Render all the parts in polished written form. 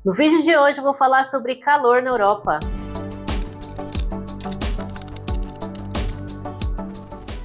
No vídeo de hoje eu vou falar sobre calor na Europa.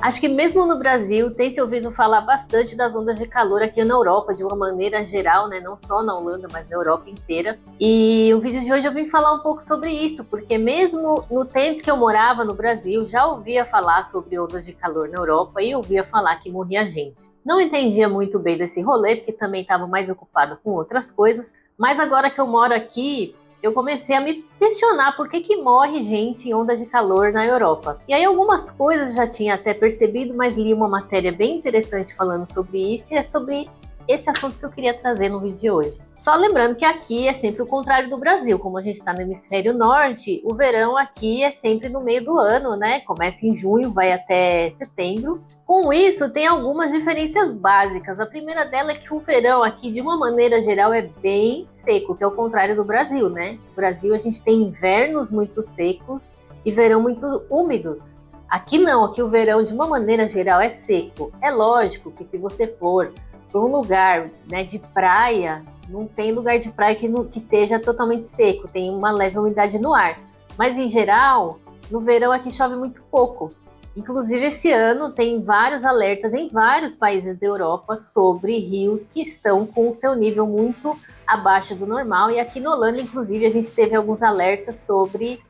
Acho que mesmo no Brasil tem se ouvido falar bastante das ondas de calor aqui na Europa, de uma maneira geral, né? Não só na Holanda, mas na Europa inteira. E o vídeo de hoje eu vim falar um pouco sobre isso, porque mesmo no tempo que eu morava no Brasil, já ouvia falar sobre ondas de calor na Europa e ouvia falar que morria gente. Não entendia muito bem desse rolê, porque também estava mais ocupado com outras coisas, mas agora que eu moro aqui, eu comecei a me questionar por que morre gente em ondas de calor na Europa. E aí algumas coisas eu já tinha até percebido, mas li uma matéria bem interessante falando sobre isso, e é sobre esse assunto que eu queria trazer no vídeo de hoje. Só lembrando que aqui é sempre o contrário do Brasil, como a gente está no hemisfério norte, o verão aqui é sempre no meio do ano, né? Começa em junho, vai até setembro. Com isso, tem algumas diferenças básicas. A primeira dela é que o verão aqui, de uma maneira geral, é bem seco, que é o contrário do Brasil, né? No Brasil, a gente tem invernos muito secos e verão muito úmidos. Aqui não, aqui o verão, de uma maneira geral, é seco. É lógico que se você for para um lugar, né, de praia, não tem lugar de praia que seja totalmente seco, tem uma leve umidade no ar. Mas, em geral, no verão aqui chove muito pouco. Inclusive, esse ano tem vários alertas em vários países da Europa sobre rios que estão com o seu nível muito abaixo do normal. E aqui na Holanda, inclusive, a gente teve alguns alertas sobre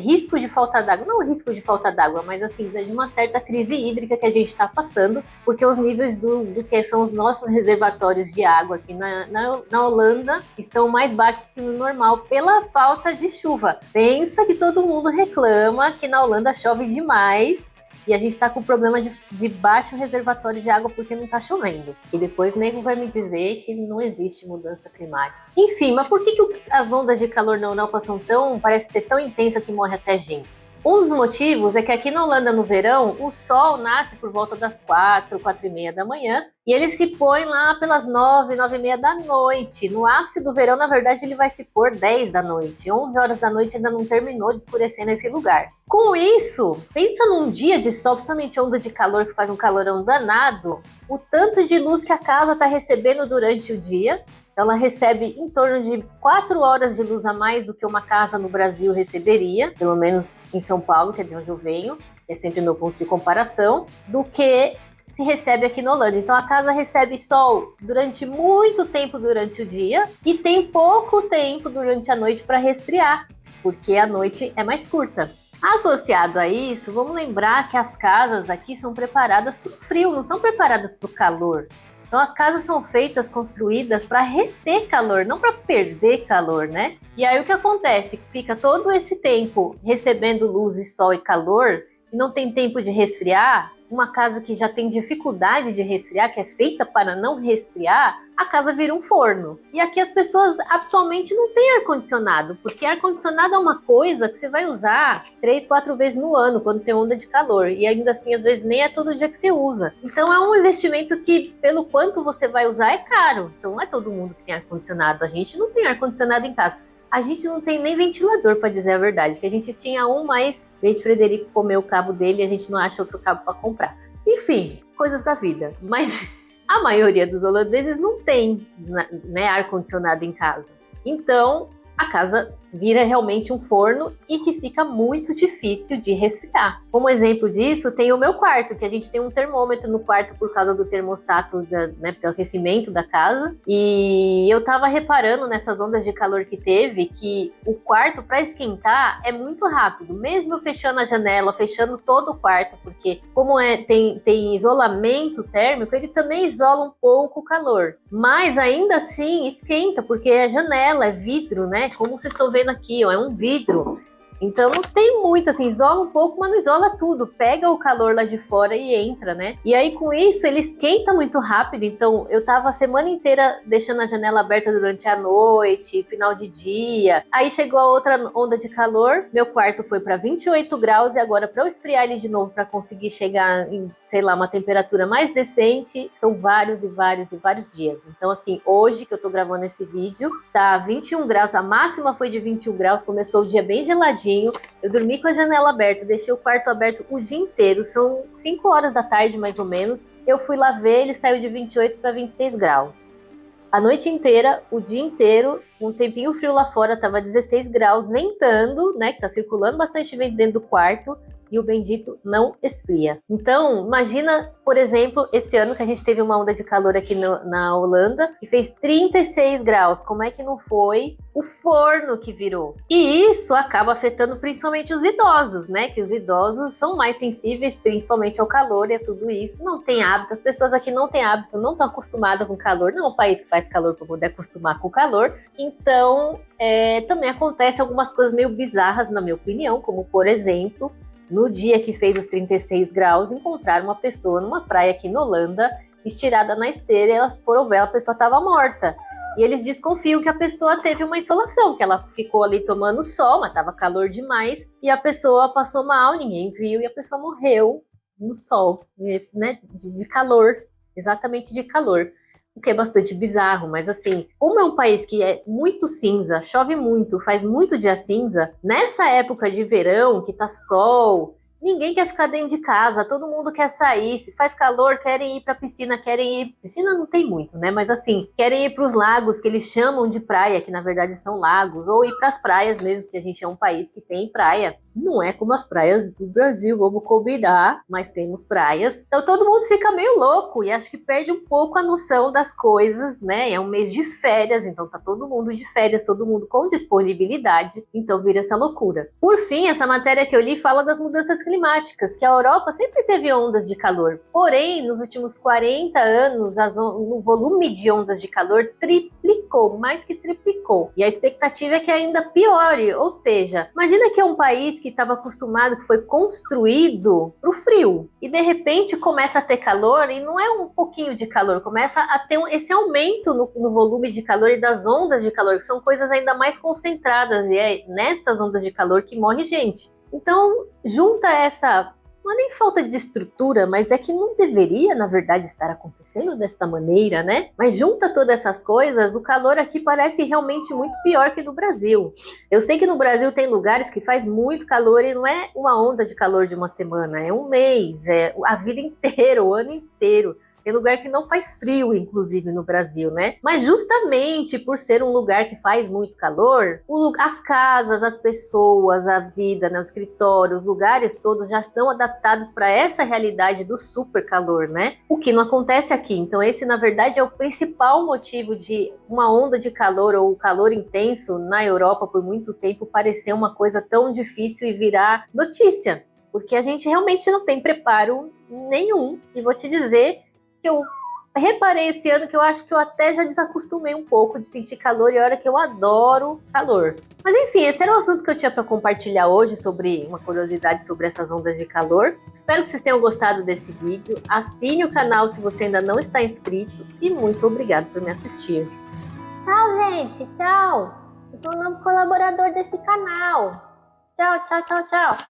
risco de falta d'água. Não risco de falta d'água, mas assim, de uma certa crise hídrica que a gente está passando, porque os níveis do que são os nossos reservatórios de água aqui na Holanda estão mais baixos que o normal pela falta de chuva. Pensa que todo mundo reclama que na Holanda chove demais e a gente está com problema de baixo reservatório de água porque não está chovendo. E depois o nego vai me dizer que não existe mudança climática. Enfim, mas por que as ondas de calor na Europa parece ser tão intensa que morre até gente? Um dos motivos é que aqui na Holanda, no verão, o sol nasce por volta das 4h30 da manhã e ele se põe lá pelas 9h30 da noite. No ápice do verão, na verdade, ele vai se pôr 10 da noite. 11 horas da noite ainda não terminou de escurecer nesse lugar. Com isso, pensa num dia de sol, principalmente onda de calor que faz um calorão danado, o tanto de luz que a casa está recebendo durante o dia. Ela recebe em torno de 4 horas de luz a mais do que uma casa no Brasil receberia, pelo menos em São Paulo, que é de onde eu venho, é sempre meu ponto de comparação, do que se recebe aqui na Holanda. Então a casa recebe sol durante muito tempo durante o dia e tem pouco tempo durante a noite para resfriar, porque a noite é mais curta. Associado a isso, vamos lembrar que as casas aqui são preparadas para o frio, não são preparadas para o calor. Então as casas são construídas para reter calor, não para perder calor, né? E aí o que acontece? Fica todo esse tempo recebendo luz e sol e calor e não tem tempo de resfriar. Uma casa que já tem dificuldade de resfriar, que é feita para não resfriar, a casa vira um forno. E aqui as pessoas atualmente não têm ar-condicionado, porque ar-condicionado é uma coisa que você vai usar 3, 4 vezes no ano, quando tem onda de calor. E ainda assim, às vezes, nem é todo dia que você usa. Então é um investimento que, pelo quanto você vai usar, é caro. Então não é todo mundo que tem ar-condicionado. A gente não tem ar-condicionado em casa. A gente não tem nem ventilador, para dizer a verdade, que a gente tinha um, mas o Frederico comeu o cabo dele e a gente não acha outro cabo para comprar. Enfim, coisas da vida. Mas a maioria dos holandeses não tem, né, ar-condicionado em casa. Então, a casa vira realmente um forno e que fica muito difícil de resfriar. Como exemplo disso, tem o meu quarto, que a gente tem um termômetro no quarto por causa do termostato, do aquecimento da casa. E eu tava reparando nessas ondas de calor que teve, que o quarto, para esquentar, é muito rápido. Mesmo eu fechando a janela, fechando todo o quarto, porque como tem isolamento térmico, ele também isola um pouco o calor. Mas ainda assim esquenta, porque a janela é vidro, né? Como vocês estão vendo aqui, ó, é um vidro. Então não tem muito, assim, isola um pouco, mas não isola tudo. Pega o calor lá de fora e entra, né? E aí com isso ele esquenta muito rápido. Então eu tava a semana inteira deixando a janela aberta durante a noite, final de dia. Aí chegou a outra onda de calor, meu quarto foi para 28 graus e agora para eu esfriar ele de novo para conseguir chegar em, sei lá, uma temperatura mais decente, são vários dias. Então assim, hoje que eu tô gravando esse vídeo, tá 21 graus, a máxima foi de 21 graus, começou o dia bem geladinho. Eu dormi com a janela aberta, deixei o quarto aberto o dia inteiro, são 5 horas da tarde mais ou menos. Eu fui lá ver, ele saiu de 28 para 26 graus. A noite inteira, o dia inteiro, um tempinho frio lá fora, tava 16 graus, ventando, né, que tá circulando bastante vento dentro do quarto, e o bendito não esfria. Então, imagina, por exemplo, esse ano que a gente teve uma onda de calor aqui na Holanda, que fez 36 graus. Como é que não foi o forno que virou? E isso acaba afetando principalmente os idosos, né? Que os idosos são mais sensíveis, principalmente ao calor e a tudo isso. Não tem hábito, as pessoas aqui não têm hábito, não estão acostumadas com calor. Não é um país que faz calor para poder acostumar com o calor. Então, também acontece algumas coisas meio bizarras, na minha opinião, como, por exemplo, no dia que fez os 36 graus, encontraram uma pessoa numa praia aqui na Holanda, estirada na esteira, e elas foram ver, a pessoa estava morta. E eles desconfiam que a pessoa teve uma insolação, que ela ficou ali tomando sol, mas estava calor demais, e a pessoa passou mal, ninguém viu, e a pessoa morreu no sol, né, de calor, exatamente de calor. O que é bastante bizarro, mas assim, como é um país que é muito cinza, chove muito, faz muito dia cinza, nessa época de verão, que tá sol, ninguém quer ficar dentro de casa, todo mundo quer sair, se faz calor, querem ir pra piscina, querem ir... Piscina não tem muito, né? Mas assim, querem ir pros lagos, que eles chamam de praia, que na verdade são lagos, ou ir pras praias mesmo, que a gente é um país que tem praia. Não é como as praias do Brasil, vamos combinar, mas temos praias. Então todo mundo fica meio louco e acho que perde um pouco a noção das coisas, né? É um mês de férias, então tá todo mundo de férias, todo mundo com disponibilidade, então vira essa loucura. Por fim, essa matéria que eu li fala das mudanças climáticas, que a Europa sempre teve ondas de calor. Porém, nos últimos 40 anos, o volume de ondas de calor triplicou, mais que triplicou. E a expectativa é que ainda piore, ou seja, imagina que é um país que estava acostumado, que foi construído para o frio, e de repente começa a ter calor, e não é um pouquinho de calor, começa a ter esse aumento no volume de calor e das ondas de calor, que são coisas ainda mais concentradas, e é nessas ondas de calor que morre gente. Então, junta essa... Não é nem falta de estrutura, mas é que não deveria, na verdade, estar acontecendo desta maneira, né? Mas junta todas essas coisas, o calor aqui parece realmente muito pior que no Brasil. Eu sei que no Brasil tem lugares que faz muito calor e não é uma onda de calor de uma semana, é um mês, é a vida inteira, o ano inteiro. Tem lugar que não faz frio, inclusive, no Brasil, né? Mas justamente por ser um lugar que faz muito calor, as casas, as pessoas, a vida, né, os escritórios, os lugares todos já estão adaptados para essa realidade do super calor, né? O que não acontece aqui. Então esse, na verdade, é o principal motivo de uma onda de calor ou calor intenso na Europa por muito tempo parecer uma coisa tão difícil e virar notícia. Porque a gente realmente não tem preparo nenhum. E vou te dizer que eu reparei esse ano que eu acho que eu até já desacostumei um pouco de sentir calor, e olha que eu adoro calor. Mas enfim, esse era o assunto que eu tinha para compartilhar hoje, sobre uma curiosidade sobre essas ondas de calor. Espero que vocês tenham gostado desse vídeo. Assine o canal se você ainda não está inscrito, e muito obrigado por me assistir. Tchau, gente! Tchau! Eu sou o novo colaborador desse canal. Tchau, tchau, tchau, tchau!